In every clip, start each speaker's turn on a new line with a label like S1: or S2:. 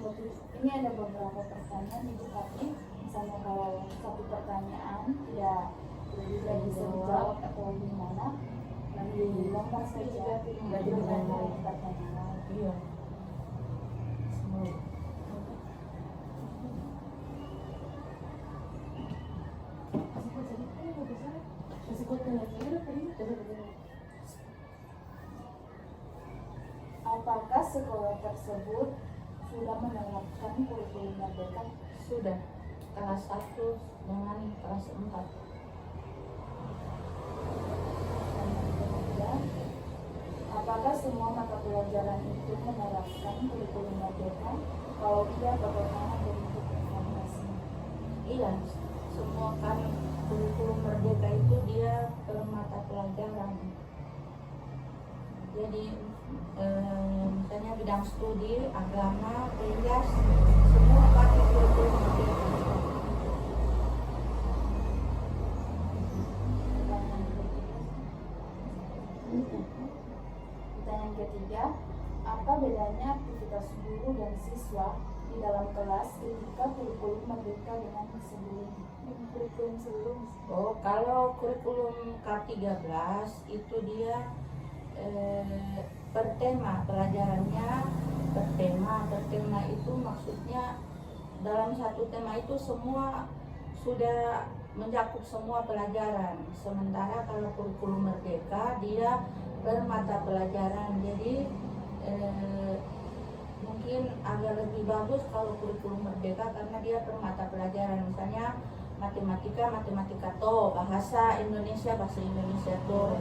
S1: Ini ada beberapa pertanyaan Ibu Kati. Misalnya kalau satu pertanyaan tidak bisa dijawab atau gimana, nanti dilempar saja. Nggak dengan pertanyaan lain.
S2: Iya.
S1: Apakah sekolah tersebut sudah menerapkan kurikulum merdeka?
S2: Sudah, kelas 1 dengan kelas 4.
S1: Dan yang ketiga, apakah semua mata pelajaran itu menerapkan kurikulum merdeka? Kalau tidak, bagaimana bentuk evaluasinya?
S2: Iya, semua kan kurikulum merdeka itu dia per mata pelajaran. Jadi misalnya bidang studi, agama, rias, semua pakai kurikulum merdeka.
S1: Pertanyaan ketiga, apa bedanya aktivitas guru dan siswa di dalam kelas ketika kurikulum merdeka dengan kurikulum sebelumnya?
S2: Oh, kalau kurikulum K13 itu dia per tema pelajarannya, per tema itu maksudnya dalam satu tema itu semua sudah mencakup semua pelajaran. Sementara kalau kurikulum merdeka dia per mata pelajaran, jadi mungkin agak lebih bagus kalau kurikulum merdeka karena dia per mata pelajaran. Misalnya matematika toh, bahasa Indonesia toh,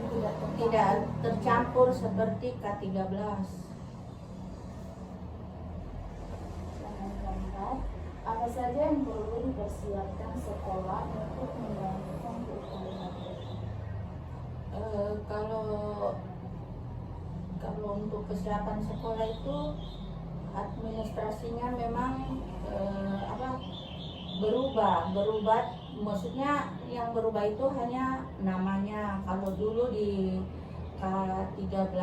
S2: tidak tercampur seperti K13.
S1: Yang keempat, apa saja yang perlu dipersiapkan sekolah untuk menjalankan kurikulum merdeka?
S2: Kalau untuk kesiapan sekolah itu administrasinya memang berubah, maksudnya yang berubah itu hanya namanya. Kalau dulu di K13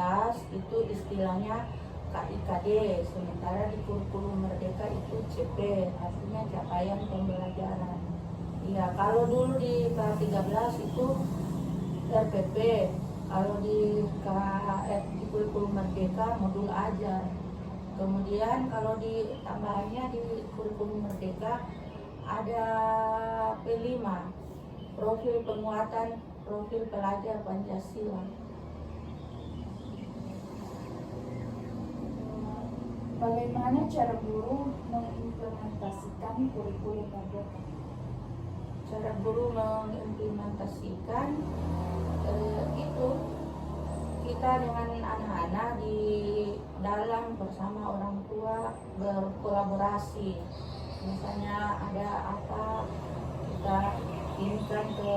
S2: itu istilahnya KIKD, sementara di kurikulum merdeka itu CP, artinya capaian pembelajaran. Iya, kalau dulu di K13 itu RPP, kalau di kurikulum merdeka modul ajar. Kemudian kalau di tambahannya di kurikulum merdeka ada P5, profil penguatan profil pelajar Pancasila.
S1: Bagaimana cara guru mengimplementasikan kurikulum merdeka?
S2: Cara guru mengimplementasikan itu kita dengan anak-anak di dalam bersama orang tua berkolaborasi. Misalnya ada apa kita kirimkan ke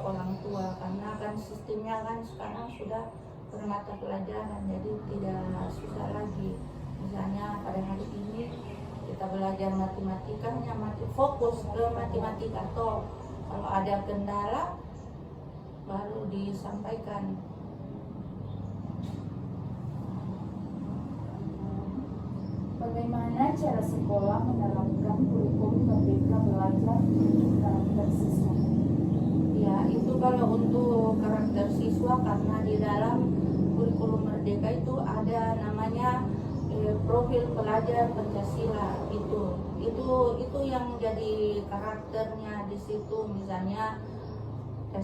S2: orang tua, karena kan sistemnya kan sekarang sudah bermata pelajaran, jadi tidak susah lagi. Misalnya pada hari ini kita belajar matematika, hanya fokus ke matematika toh. Kalau ada kendala baru disampaikan.
S1: Bagaimana cara sekolah menerapkan kurikulum merdeka belajar untuk karakter siswa?
S2: Ya, itu kalau untuk karakter siswa, karena di dalam kurikulum merdeka itu ada namanya profil pelajar Pancasila. Itu yang jadi karakternya di situ. Misalnya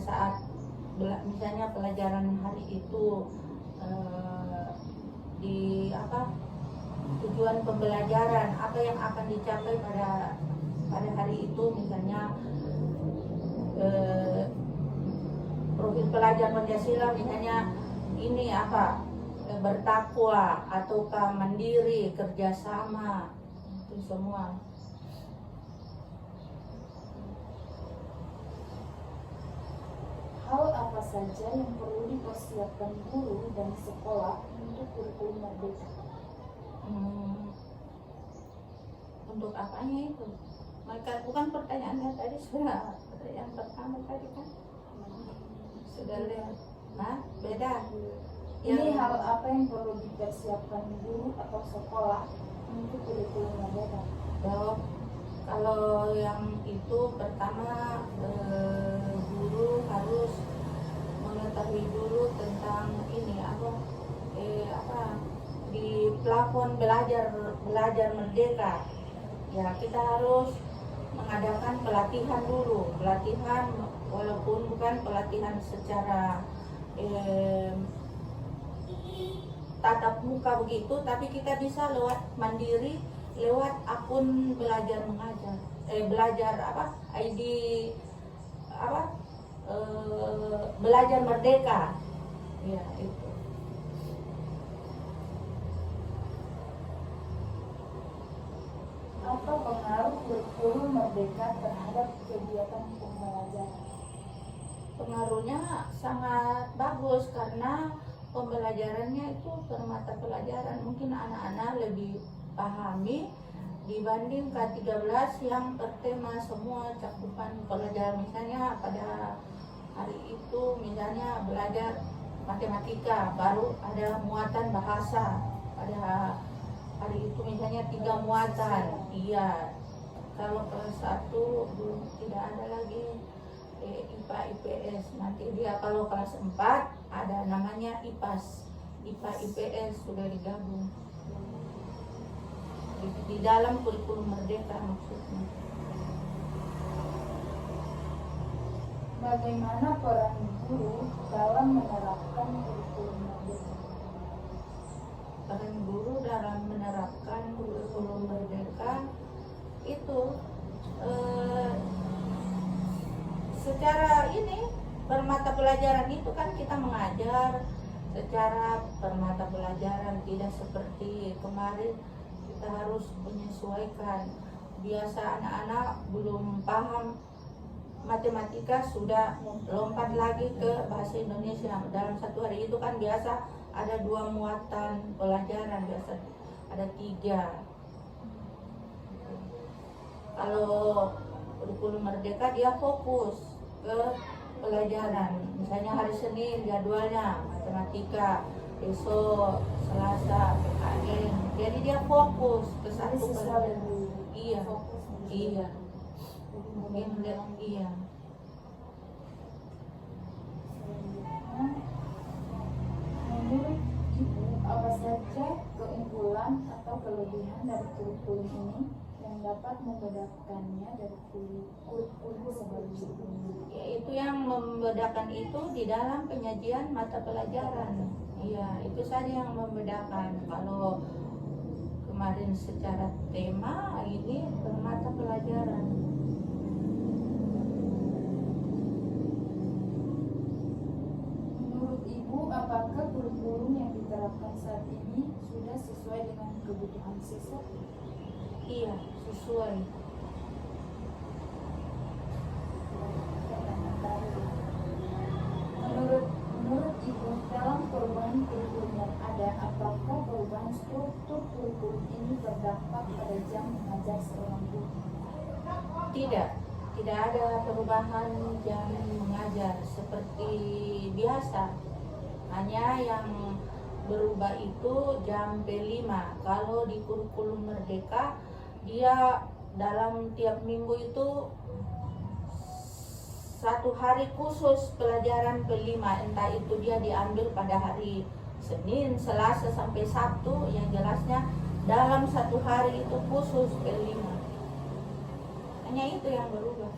S2: saat misalnya pelajaran hari itu di tujuan pembelajaran apa yang akan dicapai pada hari itu, misalnya profil pelajar Pancasila misalnya ini bertakwa ataukah mandiri, kerjasama, itu semua.
S1: Hal apa saja yang perlu dipersiapkan guru dan sekolah untuk kurikulum merdeka?
S2: Untuk apanya itu? Maka bukan pertanyaannya tadi sudah yang pertama tadi kan sudah lihat. Beda.
S1: Ini hal apa yang perlu dipersiapkan guru atau sekolah untuk kurikulum merdeka?
S2: Kalau yang itu pertama guru harus mengetahui dulu tentang ini apa di plafon belajar merdeka. Ya, kita harus mengadakan pelatihan dulu, pelatihan walaupun bukan pelatihan secara tatap muka begitu, tapi kita bisa lewat mandiri, lewat akun belajar mengajar, belajar ID belajar merdeka, ya itu.
S1: Apa pengaruh kurikulum merdeka terhadap kegiatan pembelajaran?
S2: Pengaruhnya sangat bagus karena pembelajarannya itu per mata pelajaran mungkin anak-anak lebih pahami dibanding K13 yang bertema semua cakupan pelajaran. Misalnya pada hari itu misalnya belajar matematika, baru ada muatan bahasa. Pada hari itu misalnya 3 muatan. Iya. Kalau kelas 1 belum tidak ada lagi IPA IPS. Nanti dia kalau kelas 4 ada namanya IPAS. IPA IPS sudah digabung. Di dalam kurikulum merdeka maksudnya.
S1: Bagaimana peran guru dalam menerapkan kurikulum merdeka?
S2: Peran guru dalam menerapkan kurikulum merdeka itu secara ini permata pelajaran itu kan kita mengajar secara permata pelajaran, tidak seperti kemarin kita harus menyesuaikan. Biasa anak-anak belum paham matematika sudah lompat lagi ke bahasa Indonesia. Dalam satu hari itu kan biasa ada 2 muatan pelajaran, biasa ada 3. Kalau kurikulum merdeka dia fokus ke pelajaran. Misalnya hari Senin jadwalnya matematika, besok Selasa PKN. Jadi dia fokus ke
S1: Jadi
S2: satu
S1: sesuai
S2: pelajaran.
S1: dengan
S2: Iya,
S1: fokus.
S2: iya.
S1: Jadi
S2: Mungkin iya.
S1: selanjutnya, menurut Ibu, apa saja keunggulan atau kelebihan dari kurikulum ini yang dapat membedakannya dari kurikulum sebelumnya?
S2: Yaitu yang membedakan itu di dalam penyajian mata pelajaran. Iya, itu saja yang membedakan. Kalau kemarin secara tema, ini bermata pelajaran.
S1: Menurut Ibu, apakah kurikulum yang diterapkan saat ini sudah sesuai dengan kebutuhan siswa?
S2: Iya, sesuai.
S1: Menurut Ibu, dalam perubahan kurikulum yang ada, apakah perubahan struktur kurikulum ini berdampak pada jam mengajar seorang guru?
S2: Tidak ada perubahan jam mengajar seperti biasa. Hanya yang berubah itu jam P5. Kalau di kurikulum merdeka, dia dalam tiap minggu itu 1 hari khusus pelajaran P5. Entah itu dia diambil pada hari Senin, Selasa sampai Sabtu, yang jelasnya dalam 1 hari itu khusus P5. Hanya itu yang berubah.